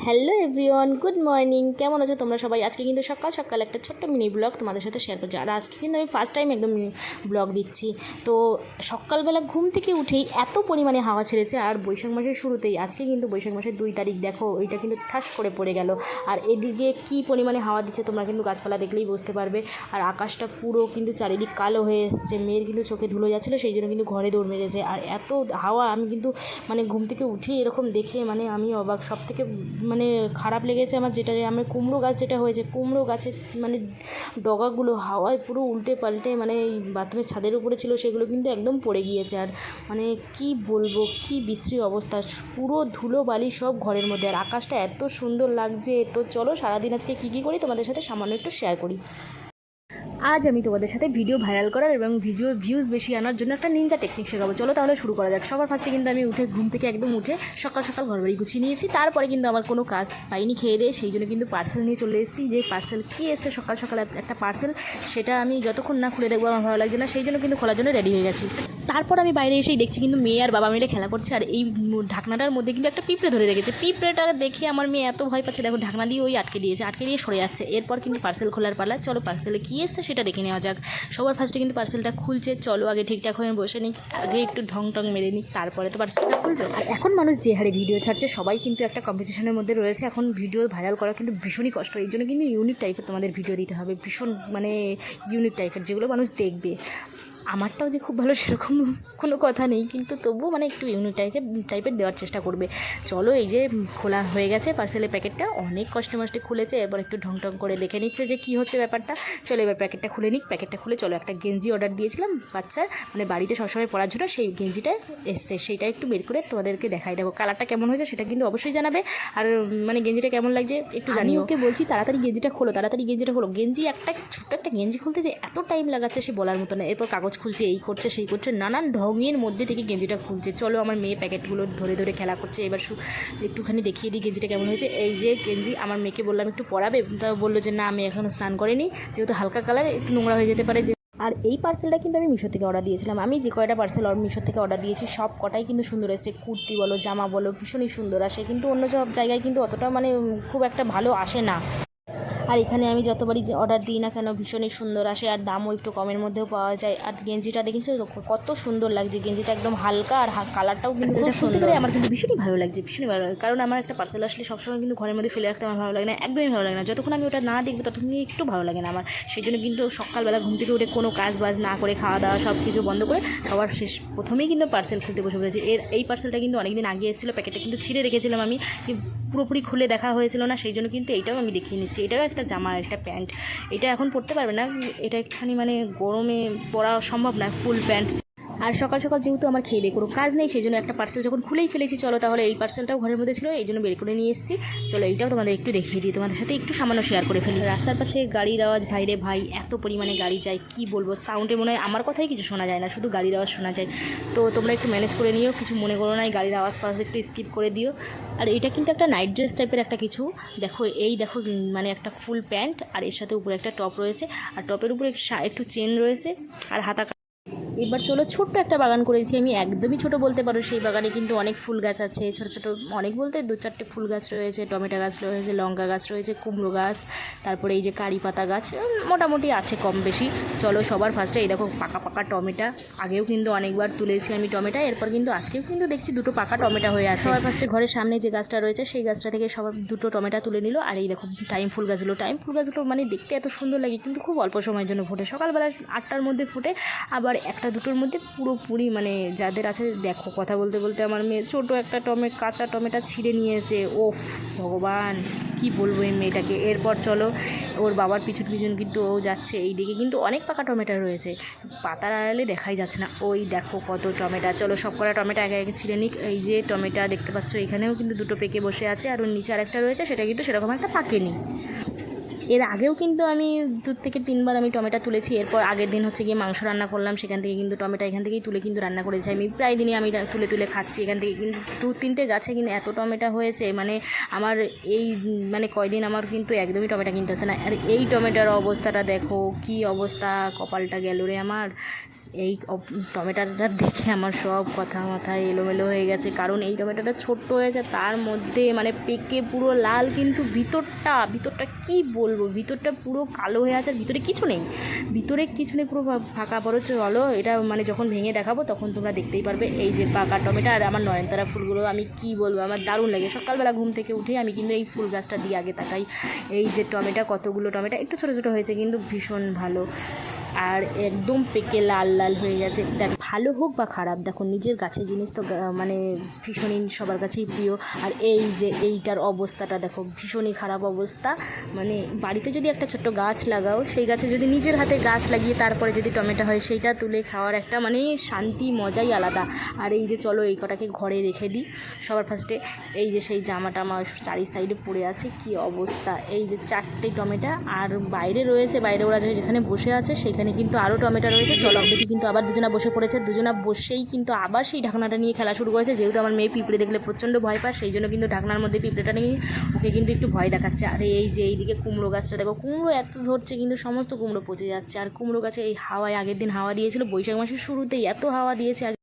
Hello everyone, good morning. কেমন আছো তোমরা সবাই? আজকে কিন্তু সকাল সকাল একটা ছোট্ট মিনি ব্লগ তোমাদের সাথে শেয়ার করছি। আর আজকে কিন্তু আমি ফার্স্ট টাইম একদম ব্লগ দিচ্ছি। তো সকালবেলা ঘুম থেকে উঠেই এত পরিমাণে হাওয়া ছেড়েছে। আর বৈশাখ মাসের শুরুতেই, আজকে কিন্তু বৈশাখ মাসের 2 তারিখ, দেখো ওইটা কিন্তু ঠাস করে পড়ে গেল। আর এদিকে কি পরিমাণে হাওয়া দিচ্ছে তোমরা কিন্তু গাছপালা দেখলেই বুঝতে পারবে। আর আকাশটা পুরো কিন্তু চারিদিক কালো হয়ে এসছে। মেয়ের কিন্তু চোখে ধুলো যাচ্ছিলো, সেই জন্য কিন্তু ঘরে দৌড় মেরেছে। আর এত হাওয়া, আমি কিন্তু ঘুম থেকে উঠেই এরকম দেখে আমি অবাক। সব থেকে খারাপ লেগেছে আমার, যেটা আমার কুমড়ো গাছ যেটা হয়েছে, কুমড়ো গাছের ডগাগুলো হাওয়ায় পুরো উল্টে পাল্টে এই বাথরুমের ছাদের উপরে ছিল, সেগুলো কিন্তু একদম পড়ে গিয়েছে। আর কি বলবো, কি বিশ্রী অবস্থা, পুরো ধুলো বালি সব ঘরের মধ্যে। আর আকাশটা এত সুন্দর লাগছে। তো চলো সারাদিন আজকে কী করি তোমাদের সাথে সামান্য একটু শেয়ার করি। আজ আমি তোমাদের সাথে ভিডিও ভাইরাল করার এবং ভিউজ বেশি আনার জন্য একটা নিনজা টেকনিক শেখাবো। চলো তাহলে শুরু করা যাক। সবার ফার্স্টে কিন্তু আমি ঘুম থেকে একদম উঠে সকাল সকাল ঘরবাড়ি গুছিয়ে নিয়েছি। তারপরে কিন্তু আমার কোনো কাজ পাইনি খেয়ে দিয়ে, সেই জন্য কিন্তু পার্সেল নিয়ে চলে এসেছি। যে পার্সেল কী এসে সকাল সকাল একটা পার্সেল, সেটা আমি যতক্ষণ না খুলে দেখবো আমার ভালো লাগছে না, সেই জন্য কিন্তু খোলার জন্য রেডি হয়ে গেছি। তারপর আমি বাইরে এসেই দেখছি কিন্তু মেয়ে আর বাবা মিলে খেলা করছে। আর এই ঢাকনাটার মধ্যে কিন্তু একটা পিঁপড়ে ধরে রেখেছে। পিঁপড়েটা দেখে আমার মেয়ে এত ভয় পাচ্ছে, দেখো ঢাকনা দিয়ে ওই আটকে দিয়ে সরে যাচ্ছে। এরপর কিন্তু পার্সেল খোলার পালা। চলো পার্সেলে কী এসছে সেটা দেখে নেওয়া যাক। সবার ফার্স্টে কিন্তু পার্সেলটা খুলছে। চলো আগে ঠিকঠাক হয়ে বসে নিই, আগে একটু ঢং টং মেরে নিই, তারপরে তো পার্সেলটা খুলবে। আর এখন মানুষ যে হারে ভিডিও ছাড়ছে, সবাই কিন্তু একটা কম্পিটিশনের মধ্যে রয়েছে। এখন ভিডিও ভাইরাল করা কিন্তু ভীষণই কষ্ট। এই জন্য কিন্তু ইউনিক টাইপের তোমাদের ভিডিও দিতে হবে, ভীষণ ইউনিক টাইপের, যেগুলো মানুষ দেখবে। আমারটাও যে খুব ভালো সেরকম কোনো কথা নেই, কিন্তু তবুও একটু ইউনিক টাইপের দেওয়ার চেষ্টা করবে। চলো, এই যে খোলা হয়ে গেছে পার্সেলের প্যাকেটটা, অনেক কষ্টে মষ্টে খুলেছে। এরপর একটু ঢং টং করে দেখে নিচ্ছে যে কী হচ্ছে ব্যাপারটা। চলো এবার প্যাকেটটা খুলে নিক। প্যাকেটটা খুলে চলো, একটা গেঞ্জি অর্ডার দিয়েছিলাম বাচ্চার, বাড়িতে সবসময় পরার জন্য, সেই গেঞ্জিটা এসছে। সেইটা একটু বের করে তোমাদেরকে দেখাই। দেখো কালারটা কেমন হয়েছে সেটা কিন্তু অবশ্যই জানাবে। আর গেঞ্জিটা কেমন লাগছে একটু জানিও। ওকে বলছি তাড়াতাড়ি গেঞ্জিটা খোলো, তাড়াতাড়ি গেঞ্জিটা খোলো। গেঞ্জি ছোট্ট একটা গেঞ্জি খুলতে যে এত টাইম লাগাচ্ছে সে বলার মতো না। এরপর কাগজ খুলছে, এই করছে সেই করছে, নানান ঢঙের মধ্যে থেকে গেঞ্জিটা খুলছে। চলো, আমার মেয়ে প্যাকেটগুলো ধরে ধরে খেলা করছে। এবার একটুখানি দেখিয়ে দিই গেঞ্জিটা কেমন হয়েছে। এই যে গেঞ্জি, আমার মেয়েকে বললাম একটু পরাবে, তা বললো যে না, আমি এখনও স্নান করিনি, যেহেতু হালকা কালার, একটু নোংরা হয়ে যেতে পারে। আর এই পার্সেলটা কিন্তু আমি মিশো থেকে অর্ডার দিয়েছিলাম। আমি যে কয়টা পার্সেল মিশো থেকে অর্ডার দিয়েছি সব কটাই কিন্তু সুন্দর এসেছে। কুর্তি বলো, জামা বলো, ভীষণই সুন্দর আসে, কিন্তু অন্য সব জায়গায় কিন্তু অতটা খুব একটা ভালো আসে না। আর এখানে আমি যতবারই অর্ডার দিই না কেন ভীষণই সুন্দর আসে, আর দামও একটু কমের মধ্যেও পাওয়া যায়। আর গেঞ্জিটা দেখেছো কত সুন্দর লাগছে, গেঞ্জিটা একদম হালকা, আর কালারটাও কিন্তু খুব সুন্দর। আমার কিন্তু ভীষণই ভালো লাগছে, ভীষণই ভালো লাগে। কারণ আমার একটা পার্সেল আসলে সবসময় কিন্তু ঘরের মধ্যে ফেলে রাখতে আমার ভালো লাগে না, একদমই ভালো লাগে না। যতক্ষণ আমি ওটা না দেখবো ততক্ষণ একটু ভালো লাগে না আমার। সেই জন্য কিন্তু সকালবেলা ঘুম থেকে উঠে কোনো কাজ বাজ না করে, খাওয়া দাওয়া সব কিছু বন্ধ করে সবার প্রথমেই কিন্তু পার্সেল খুলতে বসে পড়েছি। এই পার্সেলটা কিন্তু অনেকদিন আগে এসেছিলো, প্যাকেটটা কিন্তু ছিঁড়ে রেখেছিলাম আমি, পুরোপুরি খুলে দেখা হয়েছিল না, সেই জন্য কিন্তু এইটাও আমি দেখিয়ে নিচ্ছি। এটাও একটা জামা, একটা প্যান্ট, এটা এখন পরতে পারবে না, এটা একটুখানি গরমে পরা সম্ভব না, ফুল প্যান্ট। আর সকাল সকাল যেহেতু আমার খেয়ে দিয়ে কোনো কাজ নেই, সেই জন্য একটা পার্সেল যখন খুলেই ফেলেছি, চলো তাহলে এই পার্সেলটাও ঘরের মধ্যে ছিল, এই জন্য বের করে নিয়ে এসেছি। চলো এইটাও তোমাদের একটু দেখিয়ে দিই, তোমাদের সাথে একটু সামান্য শেয়ার করে ফেলি। রাস্তার পাশে গাড়ির আওয়াজ, ভাইরে ভাই এত পরিমাণে গাড়ি যায়, কি বলবো, সাউন্ডে মনে হয় আমার কথাই কিছু শোনা যায় না, শুধু গাড়ির আওয়াজ শোনা যায়। তো তোমরা একটু ম্যানেজ করে নিও, কিছু মনে করো না, এই গাড়ির আওয়াজ ফাওয়াজ একটু স্কিপ করে দিও। আর এটা কিন্তু একটা নাইট ড্রেস টাইপের একটা কিছু, দেখো এই দেখো একটা ফুল প্যান্ট, আর এর সাথে উপরে একটা টপ রয়েছে, আর টপের উপরে একটু চেন রয়েছে, আর হাতা। এবার চলো, ছোট্ট একটা বাগান করেছি আমি, একদমই ছোট বলতে পারো। সেই বাগানে কিন্তু অনেক ফুল গাছ আছে, ছোটো ছোটো, অনেক বলতে 2-4টে ফুল গাছ রয়েছে, টমেটো গাছ রয়েছে, লঙ্কা গাছ রয়েছে, কুমড়ো গাছ, তারপরে এই যে কারি পাতা গাছ, মোটামুটি আছে কম বেশি। চলো সবার ফার্স্টে এই দেখো পাকা পাকা টমেটো, আগেও কিন্তু অনেকবার তুলেছি আমি টমেটো, এরপর কিন্তু আজকেও কিন্তু দেখছি 2টো পাকা টমেটো হয়ে আছে। সবার ফার্স্টে ঘরের সামনে যে গাছটা রয়েছে সেই গাছটা থেকে সবার 2টো টমেটো তুলে নিল। আর এই দেখো টাইম ফুল গাছগুলো দেখতে এত সুন্দর লাগে, কিন্তু খুব অল্প সময়ের জন্য ফোটে, সকালবেলা 8টার মধ্যে ফুটে, আবার 1-2টোর মধ্যে পুরোপুরি যাদের আছে। দেখো কথা বলতে বলতে আমার মেয়ে ছোটো একটা কাঁচা টমেটো ছিঁড়ে নিয়েছে। ওফ ভগবান, কি বলবো এই মেয়েটাকে। এরপর চলো, ওর বাবার পিছন পিছন কিন্তু ও যাচ্ছে। এই দিকে কিন্তু অনেক পাকা টমেটো রয়েছে, পাতার আড়ালে দেখাই যাচ্ছে না। ওই দেখো কত টমেটো। চলো সব কটা টমেটো আগে আগে ছিঁড়ে নিক। এই যে টমেটো দেখতে পাচ্ছ, এখানেও কিন্তু 2টো পেকে বসে আছে, আর ওর নিচে আরেকটা রয়েছে, সেটা কিন্তু সেরকম একটা পাকেনি। এর আগেও কিন্তু আমি 2 থেকে 3বার আমি টমেটো তুলেছি। এরপর আগের দিন হচ্ছে গিয়ে মাংস রান্না করলাম, সেখান থেকে কিন্তু টমেটো এখান থেকেই তুলে কিন্তু রান্না করেছি আমি। প্রায় দিনই আমি তুলে তুলে খাচ্ছি এখান থেকে। কিন্তু 2-3টে গাছে কিন্তু এত টমেটো হয়েছে, আমার এই কয়দিন আমার কিন্তু একদমই টমেটো কিনতে হচ্ছে না। আর এই টমেটোর অবস্থাটা দেখো, কি অবস্থা, কপালটা গেল রে আমার। এই টমেটোটা দেখে আমার সব কথা মাথায় এলোমেলো হয়ে গেছে, কারণ এই টমেটোটা ছোট্ট হয়েছে, তার মধ্যে মানে পেকে পুরো লাল, কিন্তু ভিতরটা কি বলবো, ভিতরটা পুরো কালো হয়ে আছে, আর ভিতরে কিছু নেই, পুরো ফাঁকা। বড় চলো এটা মানে যখন ভেঙে দেখাবো তখন তোমরা দেখতেই পারবে। এই যে পাকা টমেটো আর আমার নয়নতারা ফুলগুলো, আমি কি বলবো, আমার দারুণ লাগে। সকালবেলা ঘুম থেকে উঠে আমি কিন্তু এই ফুল গাছটা দিয়ে আগে তাকাই। এই যে কতগুলো টমেটো একটু ছোটো ছোটো হয়েছে, কিন্তু ভীষণ ভালো, আর একদম পেকে লাল লাল হয়ে গেছে। দেখ, ভালো হোক বা খারাপ, দেখো নিজের গাছের জিনিস তো মানে ভীষণই সবার কাছেই প্রিয়। আর এই যে এইটার অবস্থাটা দেখো, ভীষণই খারাপ অবস্থা। মানে বাড়িতে যদি একটা ছোট্ট গাছ লাগাও, সেই গাছে যদি নিজের হাতে গাছ লাগিয়ে তারপরে যদি টমেটো হয়, সেইটা তুলে খাওয়ার একটা মানে শান্তি, মজাই আলাদা। আর এই যে চলো এই কটাকে ঘরে রেখে দিই। সবার ফার্স্টে এই যে সেই জামাটা আমার চারি সাইডে পড়ে আছে, কি অবস্থা। এই যে 4টে টমেটো, আর বাইরে রয়েছে, বাইরে ওরা যেখানে বসে আছে সেখানে কিন্তু আরও টমেটো রয়েছে। চলো দেখি, কিন্তু আবার দুজনা বসে পড়েছে, দুজনা বসেই কিন্তু আবার সেই ঢাকনাটা নিয়ে খেলা শুরু করেছে। যেহেতু আমার মেয়ে পিঁপড়ে দেখলে প্রচণ্ড ভয় পায়, সেই জন্য কিন্তু ঢাকনার মধ্যে পিঁপড়েটা নিয়ে ওকে কিন্তু একটু ভয় দেখাচ্ছে। আর এই যে এইদিকে কুমড়ো গাছটা দেখো, কুমড়ো এত ধরছে, কিন্তু সমস্ত কুমড়ো পচে যাচ্ছে। আর কুমড়ো গাছে এই হাওয়ায়, আগের দিন হাওয়া দিয়েছিল, বৈশাখ মাসের শুরুতেই এত হাওয়া দিয়েছে